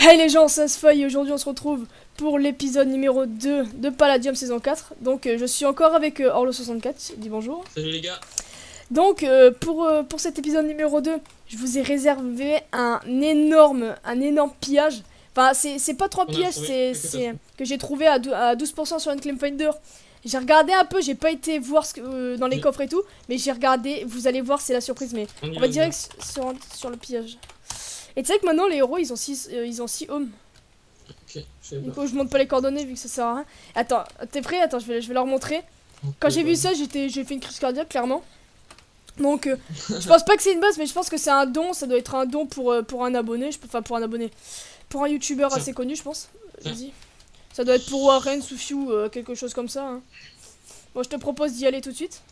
Hey les gens, ça se fait et aujourd'hui on se retrouve pour l'épisode numéro 2 de Palladium saison 4. Donc je suis encore avec Orlo64, dis bonjour. Salut les gars. Donc pour cet épisode numéro 2, je vous ai réservé un énorme pillage. Enfin c'est pas trois pillages, c'est que j'ai trouvé à 12% sur Unclaimed Finder. J'ai regardé un peu, j'ai pas été voir dans les coffres et tout, mais j'ai regardé, vous allez voir, c'est la surprise, mais on va direct sur le pillage. Et tu sais que maintenant les héros ils ont 6 hommes. Ok, Du coup je montre pas les coordonnées vu que ça sert à rien. Attends, t'es prêt? Attends, je vais leur montrer. Quand j'ai vu ça, j'ai fait une crise cardiaque clairement. Donc je pense pas que c'est une base, mais je pense que c'est un don, ça doit être un don pour un abonné, enfin pour un abonné. Pour un youtubeur assez connu je pense. Vas-y. Ça doit être pour Warren, Soufiou, quelque chose comme ça. Hein. Bon, je te propose d'y aller tout de suite.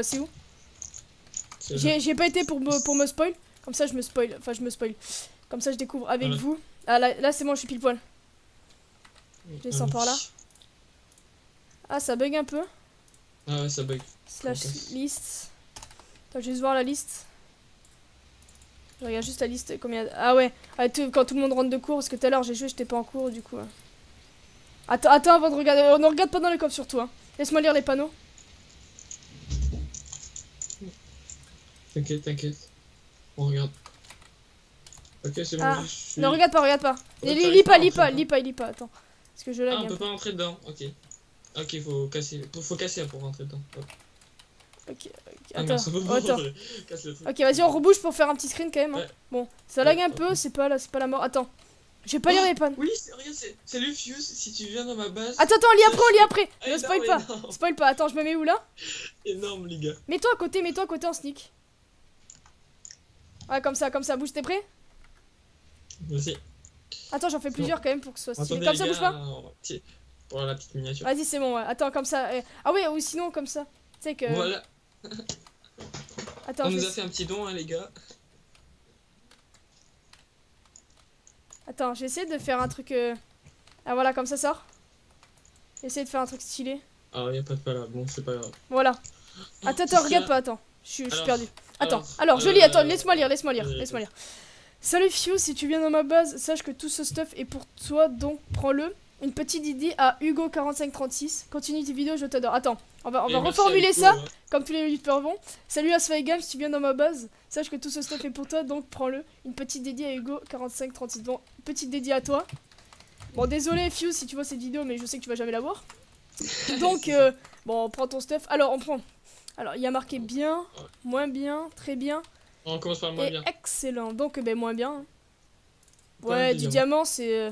C'est où? J'ai pas été pour me spoil. Comme ça je me spoil, enfin je me spoil. Comme ça je découvre avec vous. Ah là c'est bon, je suis pile poil. Je descends par là. Ah ça bug un peu. Ah ouais ça bug. Slash liste. Attends, je vais juste voir la liste. Je regarde juste la liste combien. Ah ouais, quand tout le monde rentre de cours, parce que tout à l'heure j'ai joué, j'étais pas en cours du coup. Attends avant de regarder. On ne regarde pas dans les coffres surtout. Hein. Laisse-moi lire les panneaux. T'inquiète. On regarde. Ok c'est bon. Ah, Je suis... non regarde pas. Ouais, lis pas. Attends. Parce que je lag. Ah on peut pas rentrer dedans. Ok faut casser pour rentrer dedans. Hop. Ok. Ah, Attends. attends. Casse le truc. Ok vas-y on rebouge pour faire un petit screen quand même. Hein. Ouais. Bon ça lag un peu, c'est pas la mort. Attends. Je vais pas lire les panneaux. Oui regarde c'est le Fuse si tu viens dans ma base. Attends, on lit après. Ah, Ne spoil pas. Spoil pas. Attends, je me mets où là? Énorme les gars. Mets-toi à côté en sneak. Ouais, comme ça. Bouge, t'es prêt? Vas-y. Attends, j'en fais plusieurs quand même pour que ce soit stylé. Attendez, Comme ça, bouge pas. Pour la petite miniature. Vas-y, c'est bon, ouais. Attends, comme ça. Ah ouais, ou sinon, comme ça. Tu sais que. Voilà. Attends, on nous a fait un petit don, hein, les gars. Attends, j'ai essayé de faire un truc. Ah voilà, comme ça sort. J'ai essayé de faire un truc stylé. Ah, y'a pas de pas là, bon, c'est pas grave. Voilà. Attends, regarde pas, attends. Je suis perdu. Attends, alors, je lis, attends, laisse-moi lire. Salut Fiu, si tu viens dans ma base, sache que tout ce stuff est pour toi, donc prends-le. Une petite idée à Hugo4536. Continue tes vidéos, je t'adore. Attends, on va reformuler ça, comme tous les youtubeurs vont. Salut à Swagam, si tu viens dans ma base, sache que tout ce stuff est pour toi, donc prends-le. Une petite dédiée à Hugo4536. Bon, petite dédiée à toi. Bon, désolé Fiu si tu vois cette vidéo, mais je sais que tu vas jamais la voir. Donc, bon, prends ton stuff. Alors, on prend. Alors, il y a marqué bien, moins bien, très bien. On commence par le moins bien. Excellent. Donc, ben, moins bien. Ouais, du diamant, c'est.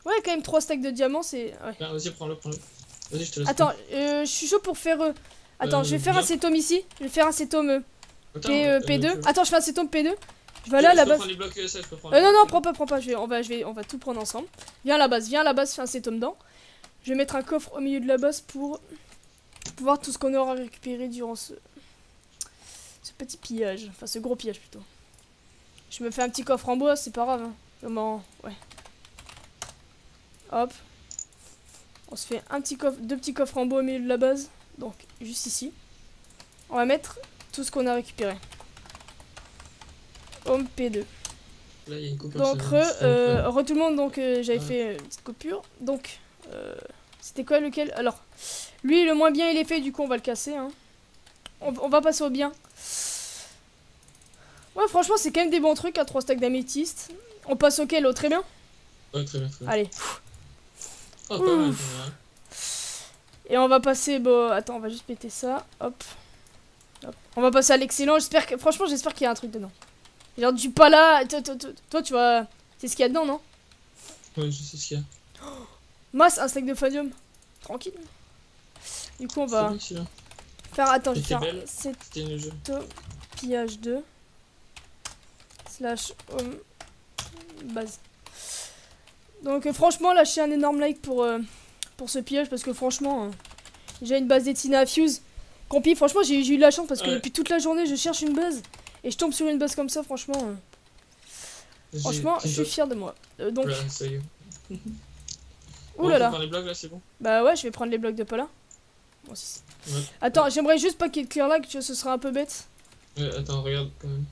Ouais, quand même 3 stacks de diamants, c'est. Ouais. Vas-y, prends-le. Vas-y, je te laisse. Attends, je suis chaud pour faire. Attends, je vais faire un cetome ici. Je vais faire un cetome P2. Attends, je fais un cetome P2. Je vais aller à la base. Non, prends pas. On va tout prendre ensemble. Viens à la base, fais un cetome dedans. Je vais mettre un coffre au milieu de la base pour voir tout ce qu'on aura récupéré durant ce petit pillage. Enfin, ce gros pillage plutôt. Je me fais un petit coffre en bois, c'est pas grave. Hein. Comment. Ouais. Hop. On se fait deux petits coffres en bois au milieu de la base. Donc, juste ici. On va mettre tout ce qu'on a récupéré. Home P2. Là, y a une coupure. Donc, re tout le monde, donc j'avais fait une petite coupure. Donc, c'était quoi lequel? Alors, lui, le moins bien, il est fait, du coup, on va le casser. Hein. On va passer au bien. Ouais, franchement, c'est quand même des bons trucs, à 3 stacks d'améthyste. On passe auquel? Au très bien? Ouais, très bien. Allez. Oh, pas mal. Et on va passer, bon, attends, on va juste péter ça, hop. On va passer à l'excellent, franchement j'espère qu'il y a un truc dedans. Genre du pala, toi tu vois, c'est ce qu'il y a dedans, non? Ouais, je sais ce qu'il y a. Masse, un stack de fadium, tranquille. Du coup on va faire, attends, je vais faire pillage 2 slash home base. Donc franchement lâchez un énorme like pour ce pillage parce que franchement j'ai une base destinée à Fuse. Compi, franchement j'ai eu de la chance parce que depuis toute la journée je cherche une base et je tombe sur une base comme ça, franchement je suis fier de moi. Donc oulala. Bah ouais, je vais prendre les blocs de Paula. Bon, attends, j'aimerais juste pas qu'il y ait de clear lag, tu vois, ce serait un peu bête. Attends, regarde quand même.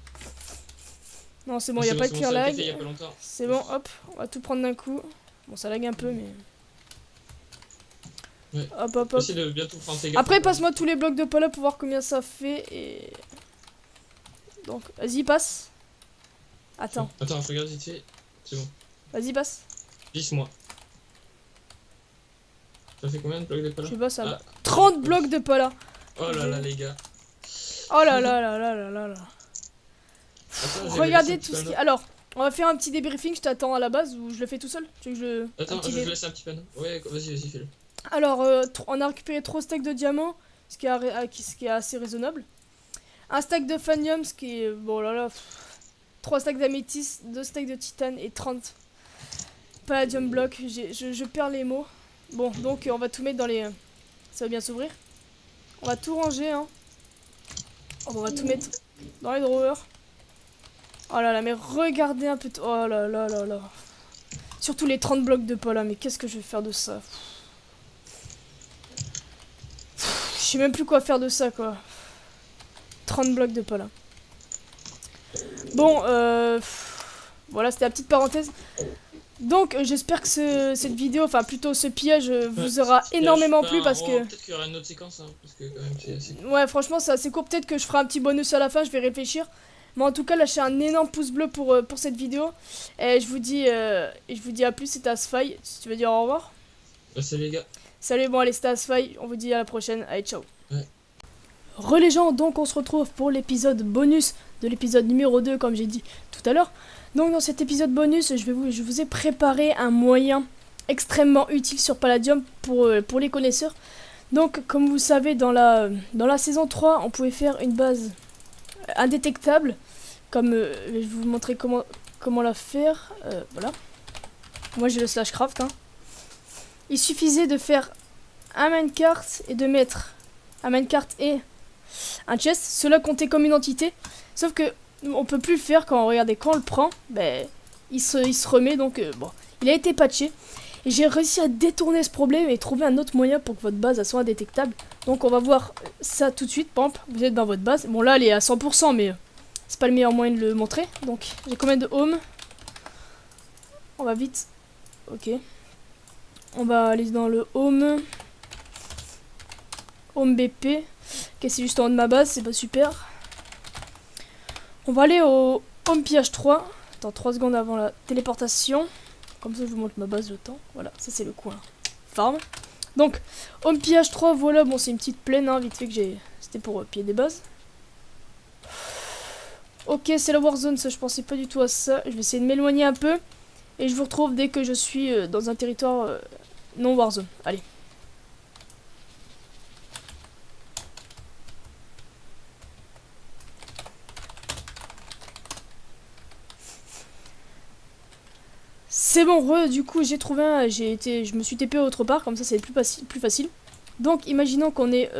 Non, c'est bon, il a pas de clear ça a été lag. fait il y a pas longtemps. C'est bon, hop, on va tout prendre d'un coup. Bon, ça lag un peu, mais... Ouais. Hop, hop, hop. Essaye de bien tout prendre tes gars. Après, passe-moi tous les blocs de Paula pour voir combien ça fait. Et... Donc, vas-y, passe. Attends, Attends, je regarde ici. C'est bon. vas-y, passe. 10 mois. Ça fait combien de blocs de Je Paula? sais pas, ça Ah. va. 30 blocs de Paula. Oh là là, les gars. Oh là là là là là là là. Attends, j'ai Regardez laissé tout un ce petit qui... panneau. Alors, on va faire un petit débriefing, je t'attends à la base ou je le fais tout seul? Tu veux que je... un Attends, petit je laisse un petit panneau. Ouais, vas-y, fais-le. Alors, on a récupéré 3 stacks de diamants, ce qui est assez raisonnable. Un stack de fanium, ce qui est... Bon là là... 3 stacks d'améthyste, 2 stacks de titane et 30 palladium blocs. Je perds les mots. Bon, donc on va tout mettre dans les... Ça va bien s'ouvrir. On va tout ranger, hein. On va tout mettre dans les drawers. Oh là là, mais regardez un peu... Oh là là là là. Surtout les 30 blocs de Paula, mais qu'est-ce que je vais faire de ça? Je sais même plus quoi faire de ça, quoi. 30 blocs de Paula. Bon, voilà, c'était la petite parenthèse. Donc, j'espère que cette vidéo, enfin plutôt ce piège, vous aura énormément plu parce que... Peut-être qu'il y aura une autre séquence, hein, parce que quand même c'est assez... Ouais, franchement, c'est assez court. Peut-être que je ferai un petit bonus à la fin, je vais réfléchir. Mais en tout cas, lâchez un énorme pouce bleu pour cette vidéo. Et je vous dis à plus, c'était Asfy. Si tu veux dire au revoir. Salut les gars. Salut, bon allez, c'était Asfy. On vous dit à la prochaine. Allez, ciao. Ouais. Les gens, donc on se retrouve pour l'épisode bonus de l'épisode numéro 2, comme j'ai dit tout à l'heure. Donc dans cet épisode bonus, je vous ai préparé un moyen extrêmement utile sur Palladium pour les connaisseurs. Donc comme vous savez, dans la saison 3, on pouvait faire une base indétectable. Comme je vais vous montrer comment la faire. Voilà. Moi j'ai le slash craft. Hein. Il suffisait de faire un minecart et de mettre un minecart et un chest. Cela comptait comme une entité. Sauf que on peut plus le faire quand on le prend. Ben, il se remet. Donc bon, il a été patché. Et j'ai réussi à détourner ce problème et trouver un autre moyen pour que votre base soit indétectable. Donc on va voir ça tout de suite. Par exemple, vous êtes dans votre base. Bon là elle est à 100% mais c'est pas le meilleur moyen de le montrer. Donc j'ai combien de home? On va vite. Ok. On va aller dans le home. Home BP. Ok, c'est juste en haut de ma base, c'est pas super. On va aller au home pillage 3. Attends 3 secondes avant la téléportation. Comme ça je vous montre ma base le temps. Voilà, ça c'est le coin farm. Donc, home pillage 3, voilà, bon c'est une petite plaine, hein, vite fait que c'était pour piller des bases. Ok, c'est la Warzone, ça je pensais pas du tout à ça. Je vais essayer de m'éloigner un peu. Et je vous retrouve dès que je suis dans un territoire non Warzone. Allez. C'est bon, du coup j'ai trouvé un... Je me suis TP autre part, comme ça c'est plus facile. Donc imaginons qu'on ait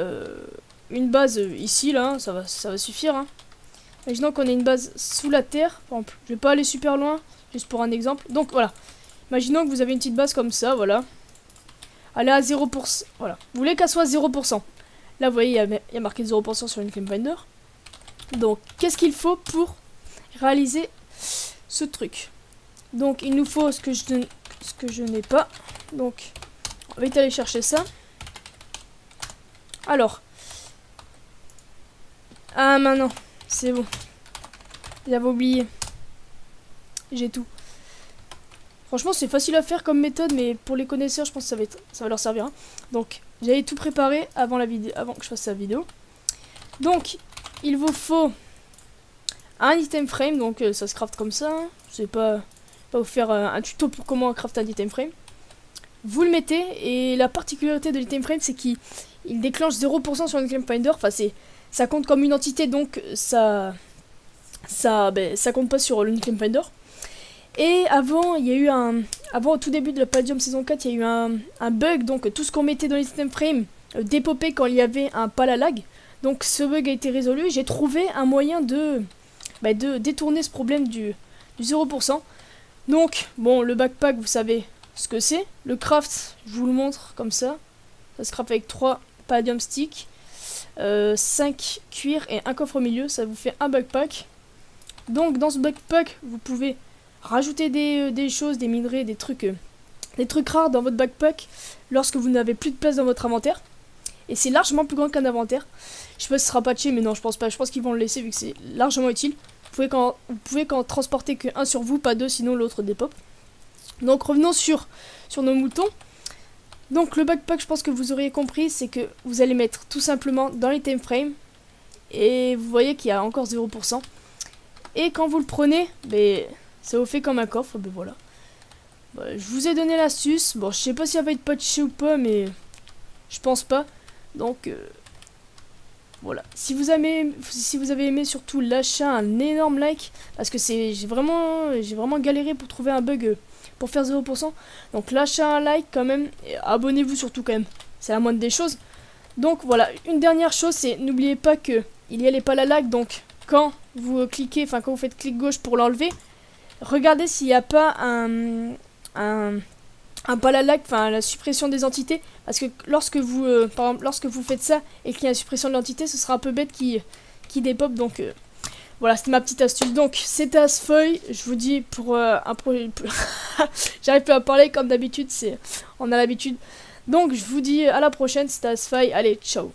une base ici, là, ça va suffire. Hein. Imaginons qu'on ait une base sous la terre, par exemple. Je vais pas aller super loin, juste pour un exemple. Donc voilà. Imaginons que vous avez une petite base comme ça, voilà. Elle est à 0%. Voilà. Vous voulez qu'elle soit 0%. Là, vous voyez, il y a marqué 0% sur une Finder. Donc, qu'est-ce qu'il faut pour réaliser ce truc? Donc, il nous faut ce que je n'ai pas. Donc, on va vite aller chercher ça. Alors. Ah, maintenant. C'est bon. J'avais oublié. J'ai tout. Franchement, c'est facile à faire comme méthode, mais pour les connaisseurs, je pense que ça va leur servir. Hein. Donc, j'avais tout préparé avant que je fasse la vidéo. Donc, il vous faut un item frame, donc ça se craft comme ça. Hein. Je vais pas vous faire un tuto pour comment crafter un item frame. Vous le mettez, et la particularité de l'item frame, c'est qu'il déclenche 0% sur l'item finder. Enfin, ça compte comme une entité, donc ça compte pas sur l'item finder. Et avant, il y a eu avant, au tout début de la Palladium saison 4, il y a eu un bug. Donc, tout ce qu'on mettait dans l'item frame dépopait quand il y avait un pal à lag. Donc, ce bug a été résolu. J'ai trouvé un moyen de détourner ce problème du 0%. Donc, bon, le backpack, vous savez ce que c'est. Le craft, je vous le montre comme ça. Ça se craft avec 3 Palladium sticks, 5 cuir et un coffre au milieu. Ça vous fait un backpack. Donc dans ce backpack, vous pouvez rajouter des choses, des minerais, des trucs rares dans votre backpack lorsque vous n'avez plus de place dans votre inventaire. Et c'est largement plus grand qu'un inventaire. Je sais pas si ce sera patché, mais non, je pense pas. Je pense qu'ils vont le laisser vu que c'est largement utile. Vous pouvez qu'en transporter qu'un sur vous, pas deux, sinon l'autre dépop. Donc revenons sur nos moutons. Donc le backpack, je pense que vous auriez compris, c'est que vous allez mettre tout simplement dans l'item frame. Et vous voyez qu'il y a encore 0%. Et quand vous le prenez, ça vous fait comme un coffre, voilà. Je vous ai donné l'astuce. Bon, je sais pas si ça va être patché ou pas, mais je pense pas. Donc voilà. Si vous avez aimé, surtout lâchez un énorme like, parce que j'ai vraiment galéré pour trouver un bug pour faire 0%. Donc lâchez un like quand même et abonnez-vous surtout quand même. C'est la moindre des choses. Donc voilà, une dernière chose, c'est n'oubliez pas que il y a les lag. Donc quand vous cliquez, enfin quand vous faites clic gauche pour l'enlever, regardez s'il n'y a pas un lag, enfin la suppression des entités, parce que lorsque vous par exemple, lorsque vous faites ça et qu'il y a la suppression de l'entité, ce sera un peu bête qui dépop. Donc voilà, c'était ma petite astuce. Donc c'était Asfeuille, je vous dis pour un projet j'arrive plus à parler comme d'habitude, on a l'habitude. Donc je vous dis à la prochaine, c'était Asfeuille, allez ciao.